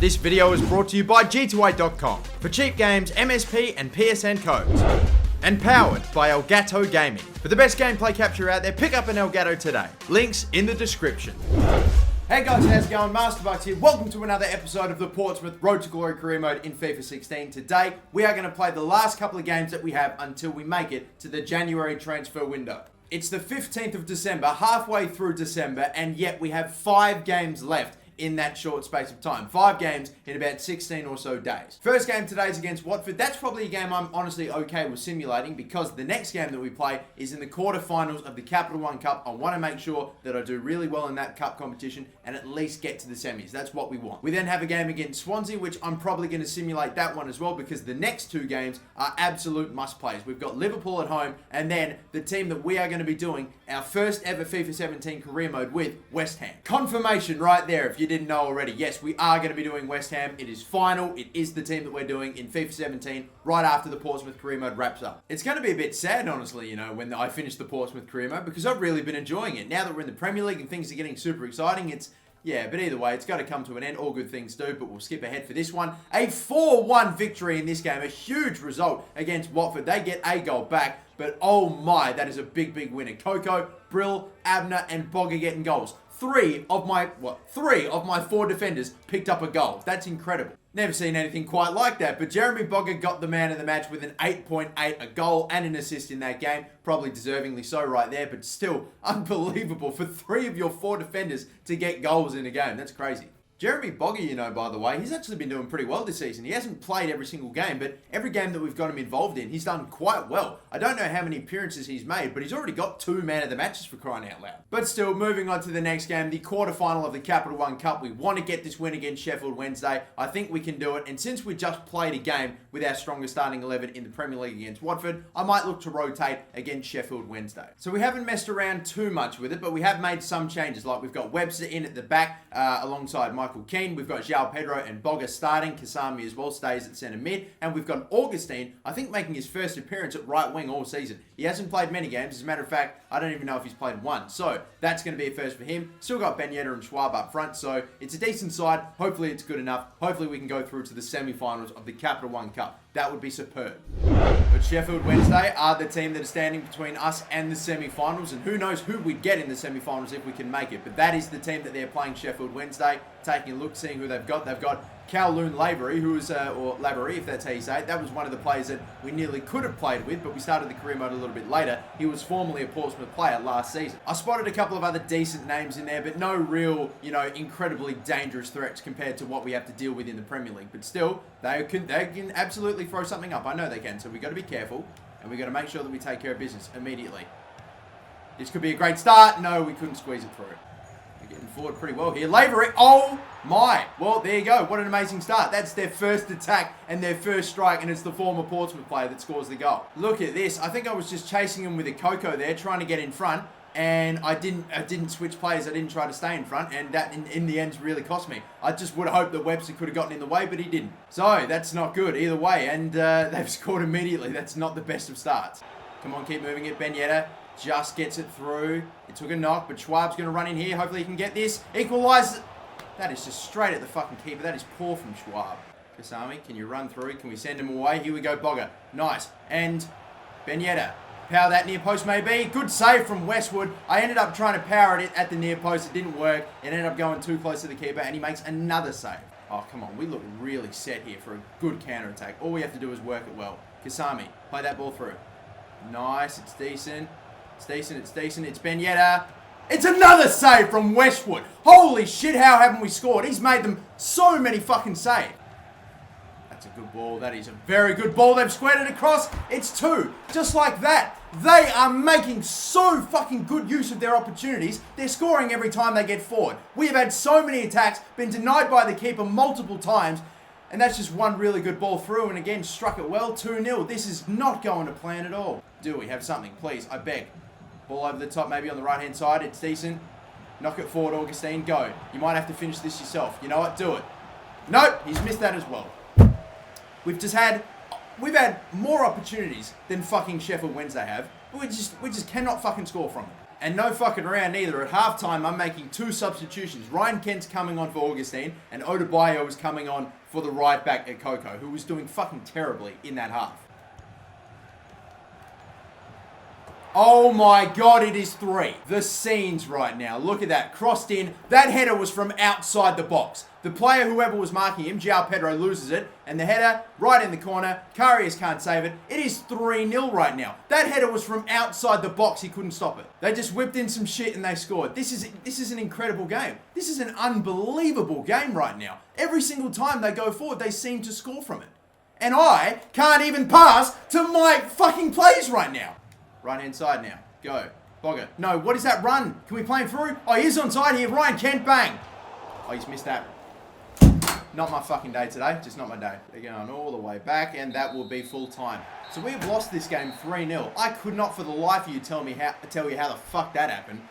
This video is brought to you by G2A.com for cheap games, MSP and PSN codes. And powered by Elgato Gaming. For the best gameplay capture out there, pick up an Elgato today. Links in the description. Hey guys, how's it going? MasterBucks here. Welcome to another episode of the Portsmouth Road to Glory Career Mode in FIFA 16. Today, we are going to play the last couple of games that we have until we make it to the January transfer window. It's the 15th of December, halfway through December, and yet we have 5 games left in that short space of time. 5 games in about 16 or so days. First game today is against Watford. That's probably a game I'm honestly okay with simulating because the next game that we play is in the quarterfinals of the Capital One Cup. I want to make sure that I do really well in that cup competition and at least get to the semis. That's what we want. We then have a game against Swansea, which I'm probably going to simulate that one as well because the next 2 games are absolute must-plays. We've got Liverpool at home and then the team that we are going to be doing our first ever FIFA 17 career mode with, West Ham. Confirmation right there if you didn't know already. Yes, we are going to be doing West Ham. It is final. It is the team that we're doing in FIFA 17 right after the Portsmouth career mode wraps up. It's going to be a bit sad, honestly, you know, when I finish the Portsmouth career mode because I've really been enjoying it. Now that we're in the Premier League and things are getting super exciting, but either way, it's got to come to an end. All good things do, but we'll skip ahead for this one. A 4-1 victory in this game. A huge result against Watford. They get a goal back, but oh my, that is a big, big winner. Coco, Brill, Abner, and Bogger getting goals. 3 of my 4 defenders picked up a goal. That's incredible. Never seen anything quite like that, but Jeremy Bogger got the man of the match with an 8.8, a goal and an assist in that game. Probably deservingly so right there, but still unbelievable for 3 of your 4 defenders to get goals in a game. That's crazy. Jeremy Bogger, you know, by the way, he's actually been doing pretty well this season. He hasn't played every single game, but every game that we've got him involved in, he's done quite well. I don't know how many appearances he's made, but he's already got 2 man of the matches for crying out loud. But still, moving on to the next game, the quarterfinal of the Capital One Cup. We want to get this win against Sheffield Wednesday. I think we can do it. And since we just played a game with our strongest starting 11 in the Premier League against Watford, I might look to rotate against Sheffield Wednesday. So we haven't messed around too much with it, but we have made some changes. Like we've got Webster in at the back alongside Michael Keane. We've got João Pedro and Bogger starting. Kasami as well stays at centre mid. And we've got Augustine, I think, making his first appearance at right wing all season. He hasn't played many games. As a matter of fact, I don't even know if he's played one. So that's going to be a first for him. Still got Ben Yedder and Schwab up front. So it's a decent side. Hopefully it's good enough. Hopefully we can go through to the semi-finals of the Capital One Cup. That would be superb. But Sheffield Wednesday are the team that are standing between us and the semi-finals. And who knows who we'd get in the semi-finals if we can make it. But that is the team that they're playing, Sheffield Wednesday. Taking a look, seeing who they've got. They've got Kowloon Lavery, who is, or Lavery, if that's how you say it. That was one of the players that we nearly could have played with, but we started the career mode a little bit later. He was formerly a Portsmouth player last season. I spotted a couple of other decent names in there, but no real, you know, incredibly dangerous threats compared to what we have to deal with in the Premier League. But still, they can absolutely throw something up. I know they can, so we've got to be careful, and we've got to make sure that we take care of business immediately. This could be a great start. No, we couldn't squeeze it through. Getting forward pretty well here. Lavery, oh my. Well, there you go. What an amazing start. That's their first attack and their first strike, and it's the former Portsmouth player that scores the goal. Look at this. I think I was just chasing him with a Coco there, trying to get in front, and I didn't switch players. I didn't try to stay in front, and that in the end really cost me. I just would have hoped that Webster could have gotten in the way, but he didn't. So that's not good either way, and they've scored immediately. That's not the best of starts. Come on, keep moving it, Ben Yedder. Just gets it through. It took a knock, but Schwab's going to run in here. Hopefully he can get this. Equalise. That is just straight at the fucking keeper. That is poor from Schwab. Kasami, can you run through? Can we send him away? Here we go, Bogger. Nice. And Ben Yedder. Power that near post maybe. Good save from Westwood. I ended up trying to power it at the near post. It didn't work. It ended up going too close to the keeper, and he makes another save. Oh, come on. We look really set here for a good counter-attack. All we have to do is work it well. Kasami, play that ball through. Nice. It's decent. It's decent, it's decent. It's Ben Yedder. It's another save from Westwood. Holy shit, how haven't we scored? He's made them so many fucking saves. That's a good ball. That is a very good ball. They've squared it across. It's 2. Just like that. They are making so fucking good use of their opportunities. They're scoring every time they get forward. We have had so many attacks, been denied by the keeper multiple times, and that's just one really good ball through, and again, struck it well. 2-0. This is not going to plan at all. Do we have something? Please, I beg. Ball over the top, maybe on the right-hand side. It's decent. Knock it forward, Augustine. Go. You might have to finish this yourself. You know what? Do it. Nope. He's missed that as well. We've had more opportunities than fucking Sheffield Wednesday have. But we just cannot fucking score from them. And no fucking around either. At halftime, I'm making 2 substitutions. Ryan Kent's coming on for Augustine, and Odebayo is coming on for the right back at Coco, who was doing fucking terribly in that half. Oh my God, it is 3. The scenes right now. Look at that. Crossed in. That header was from outside the box. The player, whoever was marking him, João Pedro, loses it. And the header, right in the corner. Karius can't save it. It is 3-0 right now. That header was from outside the box. He couldn't stop it. They just whipped in some shit and they scored. This is an incredible game. This is an unbelievable game right now. Every single time they go forward, they seem to score from it. And I can't even pass to my fucking plays right now. Right hand side now. Go. Bogger. No, what is that run? Can we play him through? Oh, he is onside here. Ryan Kent, bang. Oh, he's missed that. Not my fucking day today. Just not my day. They're going all the way back, and that will be full time. So we have lost this game 3-0. I could not for the life of you tell you how the fuck that happened.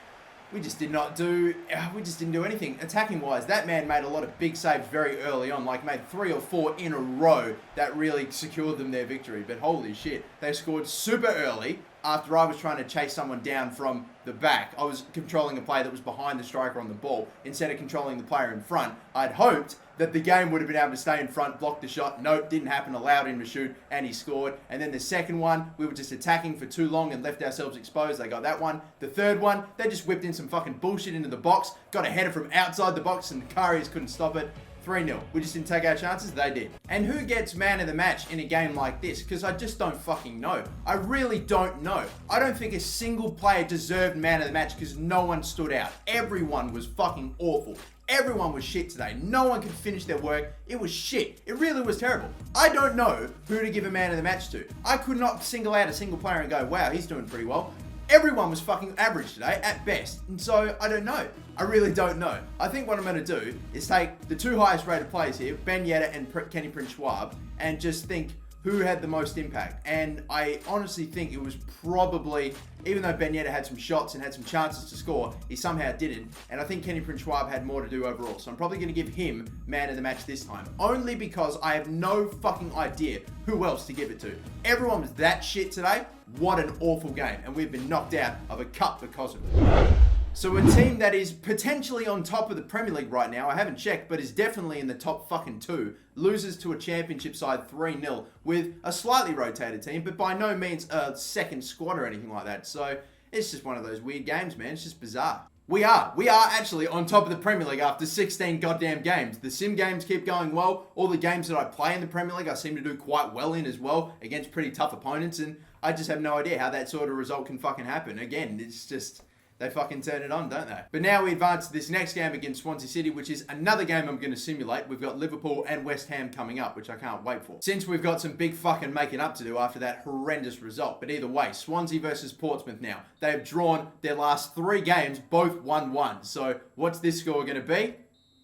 We just didn't do anything. Attacking wise, that man made a lot of big saves very early on, like made 3 or 4 in a row that really secured them their victory. But holy shit, they scored super early after I was trying to chase someone down from the back. I was controlling a player that was behind the striker on the ball instead of controlling the player in front. I'd hoped that the game would have been able to stay in front, block the shot. Nope, didn't happen. Allowed him to shoot, and he scored. And then the second one, we were just attacking for too long and left ourselves exposed. They got that one. The third one, they just whipped in some fucking bullshit into the box, got a header from outside the box, and Karius couldn't stop it. 3-0. We just didn't take our chances. They did. And who gets man of the match in a game like this? Because I just don't fucking know. I really don't know. I don't think a single player deserved man of the match because no one stood out. Everyone was fucking awful. Everyone was shit today. No one could finish their work. It was shit. It really was terrible. I don't know who to give a man of the match to. I could not single out a single player and go, wow, he's doing pretty well. Everyone was fucking average today, at best. And so, I don't know. I really don't know. I think what I'm going to do is take the 2 highest rated players here, Ben Yedder and Kenny Prince Schwab, and just think who had the most impact. And I honestly think it was probably, even though Ben Yedder had some shots and had some chances to score, he somehow didn't. And I think Kenny Prince Schwab had more to do overall. So I'm probably going to give him man of the match this time. Only because I have no fucking idea who else to give it to. Everyone was that shit today. What an awful game. And we've been knocked out of a cup because of it. So a team that is potentially on top of the Premier League right now, I haven't checked, but is definitely in the top fucking 2, loses to a championship side 3-0 with a slightly rotated team, but by no means a second squad or anything like that. So it's just one of those weird games, man. It's just bizarre. We are actually on top of the Premier League after 16 goddamn games. The sim games keep going well. All the games that I play in the Premier League, I seem to do quite well in as well against pretty tough opponents, and I just have no idea how that sort of result can fucking happen. Again, it's just, they fucking turn it on, don't they? But now we advance to this next game against Swansea City, which is another game I'm going to simulate. We've got Liverpool and West Ham coming up, which I can't wait for, since we've got some big fucking making up to do after that horrendous result. But either way, Swansea versus Portsmouth now. They have drawn their last 3 games, both 1-1. So what's this score going to be?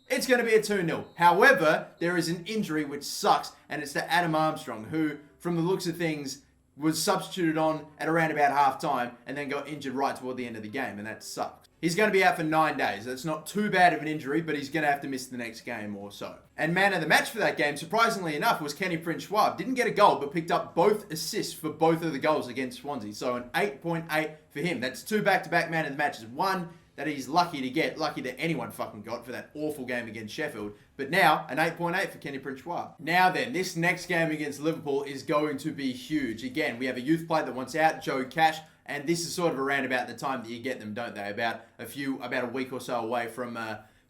It's going to be a 2-0. However, there is an injury which sucks, and it's to Adam Armstrong, who, from the looks of things, was substituted on at around about half time and then got injured right toward the end of the game, and that sucks. He's going to be out for 9 days. That's not too bad of an injury, but he's going to have to miss the next game or so. And man of the match for that game, surprisingly enough, was Kenny Prince Schwab. Didn't get a goal, but picked up both assists for both of the goals against Swansea. So an 8.8 for him. That's 2 back-to-back man of the matches. 1 that he's lucky to get, lucky that anyone fucking got for that awful game against Sheffield. But now, an 8.8 for Kenny Prince Schwab. Now then, this next game against Liverpool is going to be huge. Again, we have a youth player that wants out, Joe Cash, and this is sort of around about the time that you get them, don't they? About a week or so away from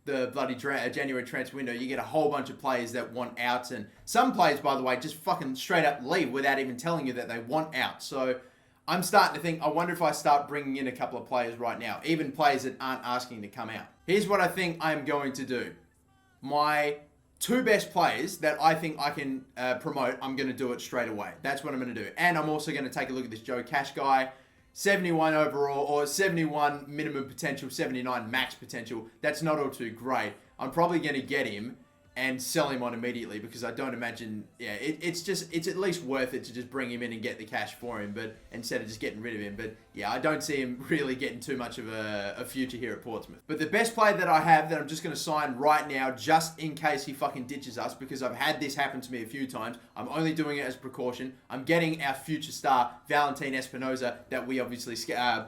the bloody January transfer window. You get a whole bunch of players that want out, and some players, by the way, just fucking straight up leave without even telling you that they want out. So I'm starting to think, I wonder if I start bringing in a couple of players right now, even players that aren't asking to come out. Here's what I think I'm going to do. My 2 best players that I think I can promote, I'm going to do it straight away. That's what I'm going to do. And I'm also going to take a look at this Joe Cash guy. 71 overall, or 71 minimum potential, 79 max potential. That's not all too great. I'm probably going to get him and sell him on immediately, because I don't imagine, it's at least worth it to just bring him in and get the cash for him, but instead of just getting rid of him. But yeah, I don't see him really getting too much of a future here at Portsmouth. But the best player that I have that I'm just going to sign right now, just in case he fucking ditches us, because I've had this happen to me a few times. I'm only doing it as precaution. I'm getting our future star, Valentin Espinosa, that we obviously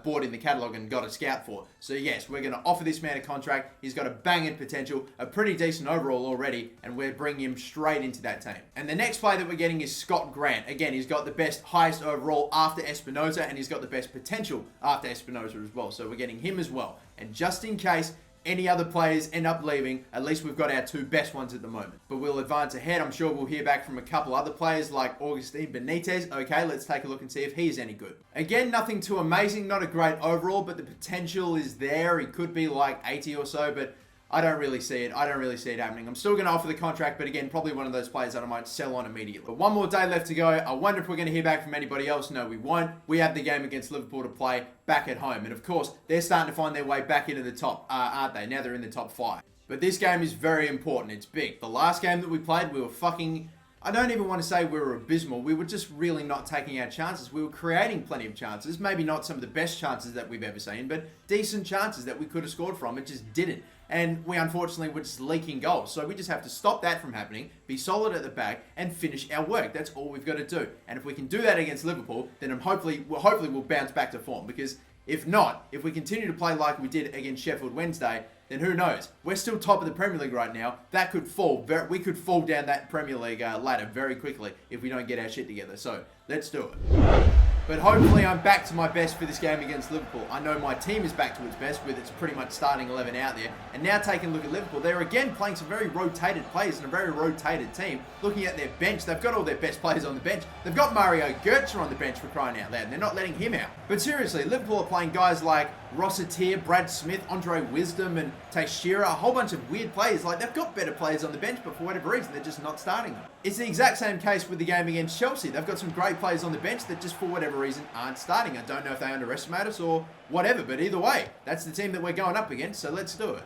bought in the catalogue and got a scout for. So yes, we're going to offer this man a contract. He's got a banging potential, a pretty decent overall already, and we're bringing him straight into that team. And the next player that we're getting is Scott Grant. Again, he's got the highest overall after Espinosa, and he's got the best potential after Espinosa as well. So we're getting him as well. And just in case any other players end up leaving, at least we've got our two best ones at the moment. But we'll advance ahead. I'm sure we'll hear back from a couple other players like Augustine Benitez. Okay, let's take a look and see if he's any good. Again, nothing too amazing, not a great overall, but the potential is there. He could be like 80 or so, but I don't really see it. I don't really see it happening. I'm still going to offer the contract, but again, probably one of those players that I might sell on immediately. But one more day left to go. I wonder if we're going to hear back from anybody else. No, we won't. We have the game against Liverpool to play back at home. And of course, they're starting to find their way back into the top, aren't they? Now they're in the top 5. But this game is very important. It's big. The last game that we played, we were fucking... I don't even want to say we were abysmal. We were just really not taking our chances. We were creating plenty of chances. Maybe not some of the best chances that we've ever seen, but decent chances that we could have scored from. It just didn't. And we unfortunately were just leaking goals. So we just have to stop that from happening, be solid at the back, and finish our work. That's all we've got to do. And if we can do that against Liverpool, then hopefully we'll bounce back to form. Because if not, if we continue to play like we did against Sheffield Wednesday, then who knows? We're still top of the Premier League right now. That could fall. We could fall down that Premier League ladder very quickly if we don't get our shit together. So let's do it. But hopefully I'm back to my best for this game against Liverpool. I know my team is back to its best with its pretty much starting 11 out there. And now taking a look at Liverpool, they're again playing some very rotated players and a very rotated team. Looking at their bench, they've got all their best players on the bench. They've got Mario Gotze on the bench for crying out loud, and they're not letting him out. But seriously, Liverpool are playing guys like Rossiter, Brad Smith, Andre Wisdom, and Teixeira, a whole bunch of weird players. Like, they've got better players on the bench, but for whatever reason, they're just not starting them. It's the exact same case with the game against Chelsea. They've got some great players on the bench that just for whatever reason aren't starting. I don't know if they underestimate us or whatever, but either way, that's the team that we're going up against, so let's do it.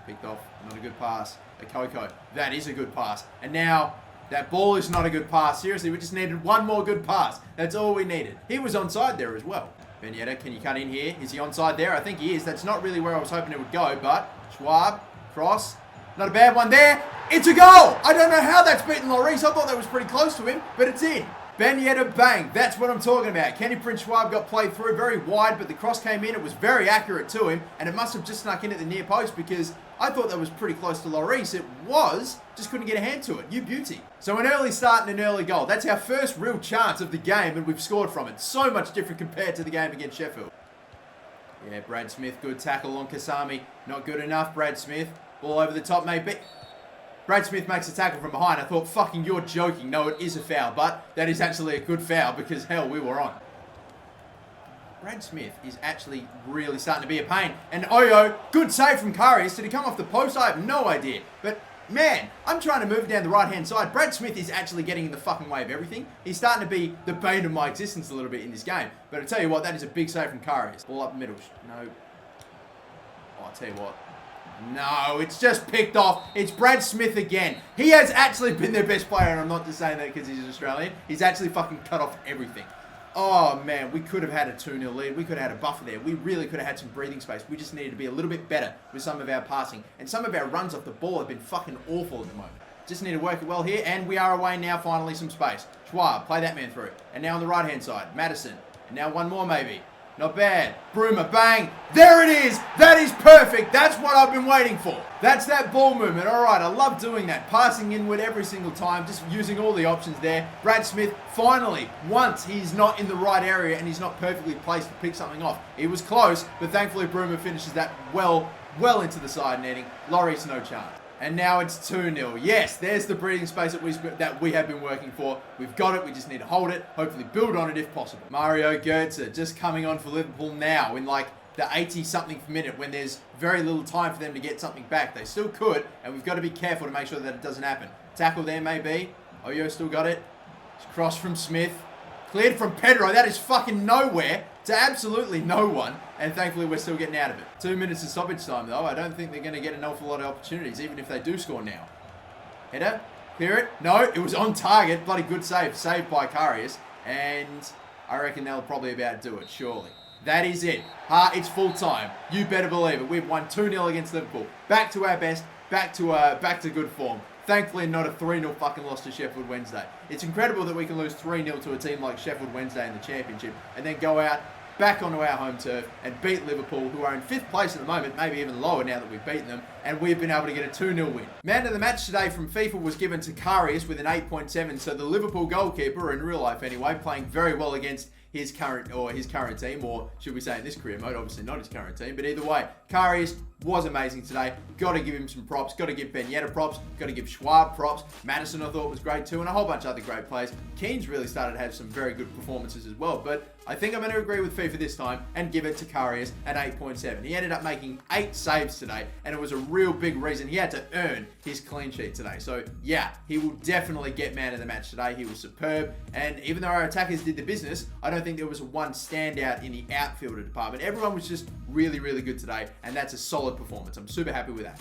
Picked off, not a good pass. Akoko, that is a good pass. And now, that ball is not a good pass. Seriously, we just needed one more good pass. That's all we needed. He was onside there as well. Vignetta, can you cut in here? Is he onside there? I think he is. That's not really where I was hoping it would go, but Schwab, cross, not a bad one there. It's a goal! I don't know how that's beaten Lloris. I thought that was pretty close to him, but it's in. Vignetta, bang. That's what I'm talking about. Kenny Prince Schwab got played through very wide, but the cross came in. It was very accurate to him, and it must have just snuck in at the near post because I thought that was pretty close to Lloris. It was, just couldn't get a hand to it. You beauty. So an early start and an early goal. That's our first real chance of the game, and we've scored from it. So much different compared to the game against Sheffield. Yeah, Brad Smith, good tackle on Kasami. Not good enough, Brad Smith. Ball over the top, maybe. Brad Smith makes a tackle from behind. I thought, fucking, you're joking. No, it is a foul, but that is actually a good foul because, hell, we were on. Brad Smith is actually really starting to be a pain. And Oyo, good save from Karius. Did he come off the post? I have no idea. But, man, I'm trying to move down the right-hand side. Brad Smith is actually getting in the fucking way of everything. He's starting to be the bane of my existence a little bit in this game. But I tell you what, that is a big save from Karius. Ball up the middle. No. Oh, I'll tell you what. No, it's just picked off. It's Brad Smith again. He has actually been their best player, and I'm not just saying that because he's an Australian. He's actually fucking cut off everything. Oh, man, we could have had a 2-0 lead. We could have had a buffer there. We really could have had some breathing space. We just needed to be a little bit better with some of our passing. And some of our runs off the ball have been fucking awful at the moment. Just need to work it well here, and we are away now, finally, some space. Schwab, play that man through. And now on the right-hand side, Madison. And now one more, maybe. Not bad. Bruma, bang. There it is. That is perfect. That's what I've been waiting for. That's that ball movement. All right, I love doing that. Passing inward every single time, just using all the options there. Brad Smith, finally, once he's not in the right area and he's not perfectly placed to pick something off. He was close, but thankfully Bruma finishes that well into the side netting. Lloris, no chance. And now it's 2-0. Yes, there's the breathing space that we have been working for. We've got it. We just need to hold it. Hopefully build on it if possible. Mario Gotze just coming on for Liverpool now in like the 80-something minute when there's very little time for them to get something back. They still could, and we've got to be careful to make sure that it doesn't happen. Tackle there maybe. Oyo still got it. Cross from Smith. Cleared from Pedro. That is fucking nowhere to absolutely no one. And thankfully, we're still getting out of it. 2 minutes of stoppage time, though. I don't think they're going to get an awful lot of opportunities, even if they do score now. Header. Clear it. No, it was on target. Bloody good save. Saved by Karius. And I reckon they'll probably about do it, surely. That is it. It's full time. You better believe it. We've won 2-0 against Liverpool. Back to our best. Back to good form. Thankfully, not a 3-0 fucking loss to Sheffield Wednesday. It's incredible that we can lose 3-0 to a team like Sheffield Wednesday in the Championship and then go out back onto our home turf and beat Liverpool, who are in 5th place at the moment, maybe even lower now that we've beaten them, and we've been able to get a 2-0 win. Man of the match today from FIFA was given to Karius with an 8.7, so the Liverpool goalkeeper, in real life anyway, playing very well against his current team, or should we say in this career mode, obviously not his current team, but either way, Karius was amazing today. Got to give him some props. Got to give Ben Yedder props. Got to give Schwab props. Madison I thought was great too, and a whole bunch of other great players. Keane's really started to have some very good performances as well, but I think I'm going to agree with FIFA this time and give it to Karius at 8.7. He ended up making 8 saves today, and it was a real big reason he had to earn his clean sheet today. So yeah, he will definitely get man of the match today. He was superb, and even though our attackers did the business, I don't think there was one standout in the outfielder department. Everyone was just really, really good today, and that's a solid performance. I'm super happy with that.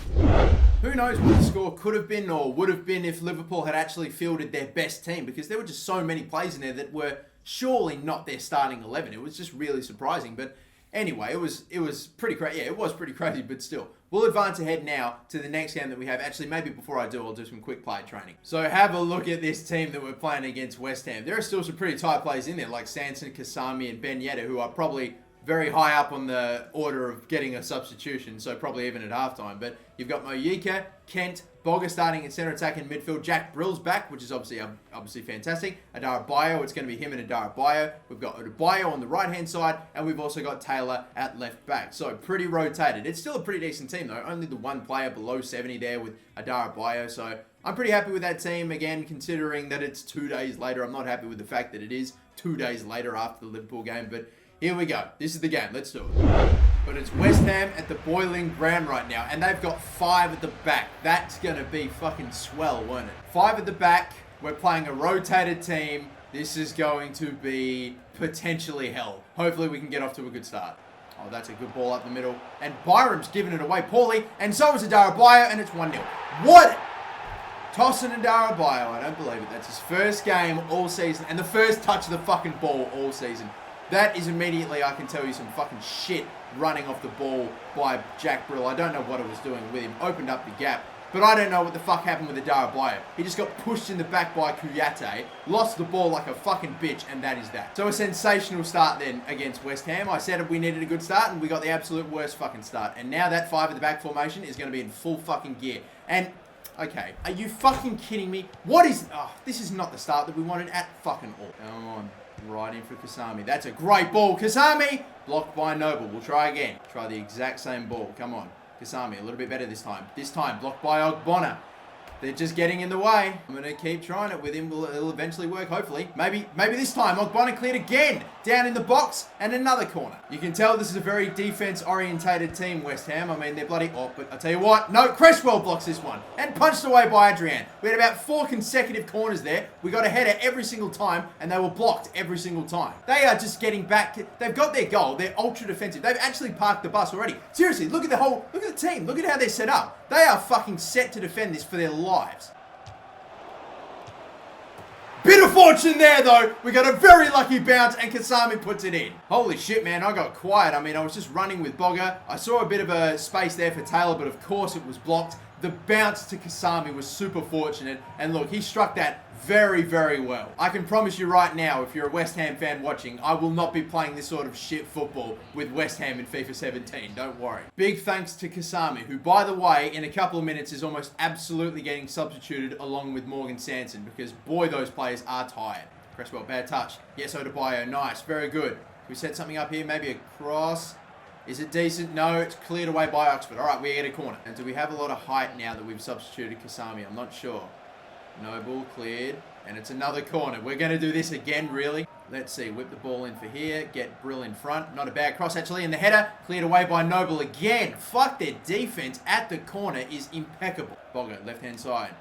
Who knows what the score could have been or would have been if Liverpool had actually fielded their best team, because there were just so many plays in there that were surely not their starting 11. It was just really surprising. But anyway, it was pretty crazy. Yeah, it was pretty crazy, but still. We'll advance ahead now to the next game that we have. Actually, maybe before I do, I'll do some quick play training. So have a look at this team that we're playing against West Ham. There are still some pretty tight players in there, like Sanson, Kasami, and Ben Yedder, who are probably very high up on the order of getting a substitution, so probably even at halftime. But you've got Moyika, Kent, Bogger starting at centre attack and midfield. Jack Brill's back, which is obviously fantastic. Adara Bio, it's going to be him and Adara Bio. We've got Odebayo on the right-hand side, and we've also got Taylor at left back. So pretty rotated. It's still a pretty decent team, though. Only the one player below 70 there with Adara Bio. So I'm pretty happy with that team. Again, considering that it's 2 days later, I'm not happy with the fact that it is 2 days later after the Liverpool game, but here we go. This is the game. Let's do it. But it's West Ham at the boiling ground right now, and they've got 5 at the back. That's going to be fucking swell, won't it? 5 at the back. We're playing a rotated team. This is going to be potentially hell. Hopefully we can get off to a good start. Oh, that's a good ball up the middle. And Byram's giving it away poorly, and so is Adara Bio, and it's 1-0. What? Tossing Adara Bio. I don't believe it. That's his first game all season, and the first touch of the fucking ball all season. That is immediately, I can tell you, some fucking shit running off the ball by Jack Brill. I don't know what it was doing with him. Opened up the gap. But I don't know what the fuck happened with Adara Bio. He just got pushed in the back by Kuyate, lost the ball like a fucking bitch, and that is that. So a sensational start then against West Ham. I said we needed a good start, and we got the absolute worst fucking start. And now that 5 at the back formation is going to be in full fucking gear. And, okay, are you fucking kidding me? What is... Oh, this is not the start that we wanted at fucking all. Come on. Right in for Kasami. That's a great ball. Kasami! Blocked by Noble. We'll try again. Try the exact same ball. Come on. Kasami, a little bit better this time. This time, blocked by Ogbonna. They're just getting in the way. I'm going to keep trying it with him. It'll eventually work, hopefully. Maybe this time. Ogbonna cleared again. Down in the box. And another corner. You can tell this is a very defense-orientated team, West Ham. I mean, they're bloody... Oh, but I'll tell you what. No, Cresswell blocks this one. And punched away by Adrian. We had about 4 consecutive corners there. We got a header every single time. And they were blocked every single time. They are just getting back. They've got their goal. They're ultra-defensive. They've actually parked the bus already. Seriously, look at the team. Look at how they're set up. They are fucking set to defend this for their lives. Bit of fortune there, though. We got a very lucky bounce, and Kasami puts it in. Holy shit, man. I got quiet. I mean, I was just running with Bogger. I saw a bit of a space there for Taylor, but of course it was blocked. The bounce to Kasami was super fortunate. And look, he struck that very, very well. I can promise you right now, if you're a West Ham fan watching, I will not be playing this sort of shit football with West Ham in FIFA 17. Don't worry. Big thanks to Kasami, who, by the way, in a couple of minutes is almost absolutely getting substituted along with Morgan Sanson, because, boy, those players are tired. Cresswell, bad touch. Yes, Odebayo, nice. Very good. Can we set something up here? Maybe a cross. Is it decent? No, it's cleared away by Oxford. All right, we get a corner. And do we have a lot of height now that we've substituted Kasami? I'm not sure. Noble cleared, and it's another corner. We're going to do this again, really. Let's see, whip the ball in for here, get Brill in front. Not a bad cross, actually, and the header cleared away by Noble again. Fuck, their defense at the corner is impeccable. Bogger, left-hand side.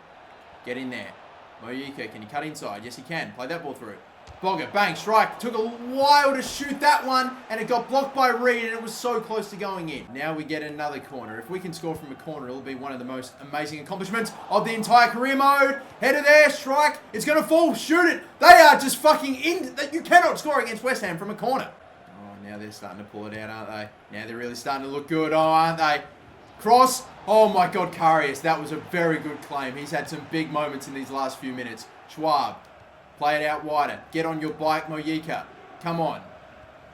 Get in there. Moyika, can he cut inside? Yes, he can. Play that ball through. Bogger, bang, strike. Took a while to shoot that one, and it got blocked by Reed, and it was so close to going in. Now we get another corner. If we can score from a corner, it'll be one of the most amazing accomplishments of the entire career mode. Header there, strike. It's going to fall. Shoot it. They are just fucking in. You cannot score against West Ham from a corner. Oh, now they're starting to pull it out, aren't they? Now they're really starting to look good, aren't they? Cross. Oh my God, Karius. That was a very good claim. He's had some big moments in these last few minutes. Schwab. Play it out wider. Get on your bike, Moyika. Come on.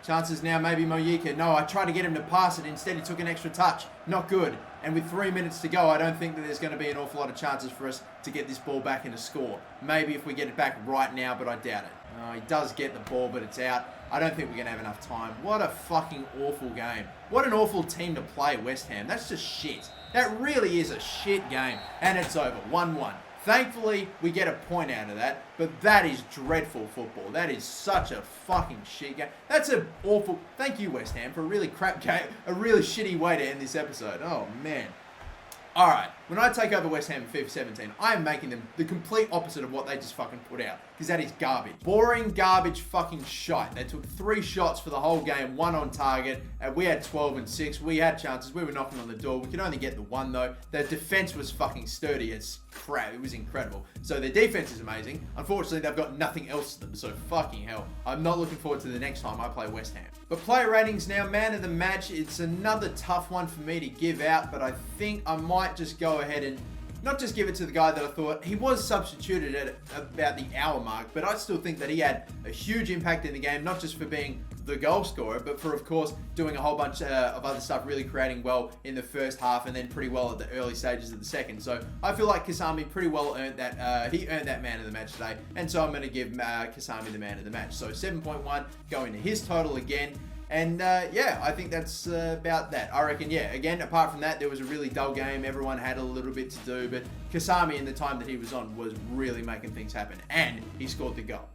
Chances now, maybe Moyika. No, I tried to get him to pass it. Instead, he took an extra touch. Not good. And with 3 minutes to go, I don't think that there's going to be an awful lot of chances for us to get this ball back and a score. Maybe if we get it back right now, but I doubt it. He does get the ball, but it's out. I don't think we're going to have enough time. What a fucking awful game. What an awful team to play, West Ham. That's just shit. That really is a shit game. And it's over. 1-1. Thankfully, we get a point out of that, but that is dreadful football. That is such a fucking shit game. That's an awful... Thank you, West Ham, for a really crap game. A really shitty way to end this episode. Oh, man. All right, when I take over West Ham in FIFA 17, I am making them the complete opposite of what they just fucking put out, because that is garbage. Boring, garbage, fucking shite. They took 3 shots for the whole game, 1 on target, and we had 12 and 6. We had chances. We were knocking on the door. We could only get the 1, though. Their defense was fucking sturdy as crap. It was incredible. So their defense is amazing. Unfortunately, they've got nothing else to them, so fucking hell. I'm not looking forward to the next time I play West Ham. But player ratings now, man of the match. It's another tough one for me to give out, but I think I might just go ahead and not just give it to the guy that I thought he was substituted at about the hour mark, but I still think that he had a huge impact in the game, not just for being the goal scorer, but for, of course, doing a whole bunch of other stuff, really creating well in the first half and then pretty well at the early stages of the second. So I feel like Kasami pretty well earned that. He earned that man of the match today, and so I'm going to give Kasami the man of the match. So 7.1 going to his total again. And yeah, I think that's about that. I reckon, yeah, again, apart from that, there was a really dull game. Everyone had a little bit to do, but Kasami in the time that he was on was really making things happen, and he scored the goal.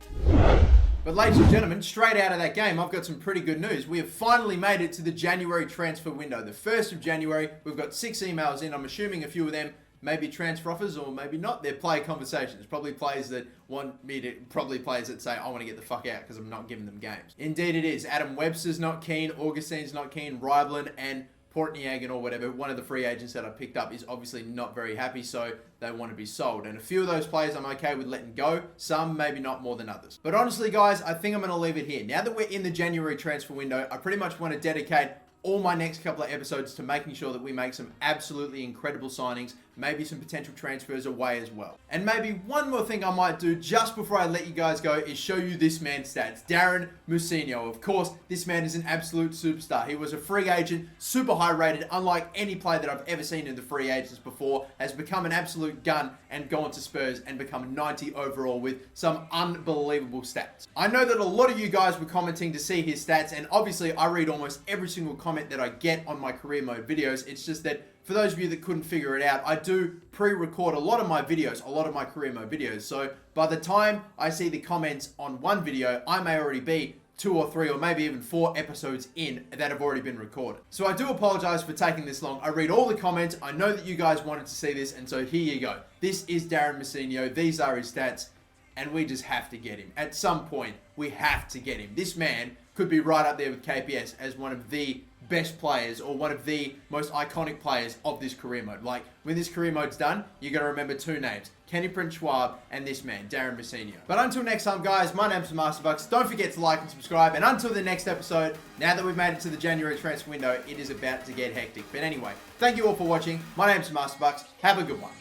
But ladies and gentlemen, straight out of that game, I've got some pretty good news. We have finally made it to the January transfer window. The 1st of January, we've got 6 emails in. I'm assuming a few of them maybe transfer offers or maybe not. They're player conversations. Probably players that want me to, probably players that say, I want to get the fuck out because I'm not giving them games. Indeed it is. Adam Webster's not keen. Augustine's not keen. Rybland and Portniagan or whatever, one of the free agents that I picked up, is obviously not very happy, so they want to be sold. And a few of those players I'm okay with letting go. Some, maybe not more than others. But honestly, guys, I think I'm going to leave it here. Now that we're in the January transfer window, I pretty much want to dedicate all my next couple of episodes to making sure that we make some absolutely incredible signings, maybe some potential transfers away as well. And maybe one more thing I might do just before I let you guys go is show you this man's stats. Darren Musinho. Of course, this man is an absolute superstar. He was a free agent, super high rated, unlike any player that I've ever seen in the free agents before, has become an absolute gun and gone to Spurs and become 90 overall with some unbelievable stats. I know that a lot of you guys were commenting to see his stats, and obviously I read almost every single comment that I get on my career mode videos. It's just that for those of you that couldn't figure it out, I do pre-record a lot of my videos, a lot of my career mode videos. So by the time I see the comments on one video, I may already be 2 or 3 or maybe even 4 episodes in that have already been recorded. So I do apologize for taking this long. I read all the comments. I know that you guys wanted to see this, and so here you go. This is Darren Musinho. These are his stats, and we just have to get him. At some point, we have to get him. This man could be right up there with KPS as one of the best players or one of the most iconic players of this career mode. Like, when this career mode's done, you're going to remember 2 names. Kenny Prince Schwab and this man, Darren Musinho. But until next time, guys, my name's MasterBucks. Don't forget to like and subscribe. And until the next episode, now that we've made it to the January transfer window, it is about to get hectic. But anyway, thank you all for watching. My name's MasterBucks. Have a good one.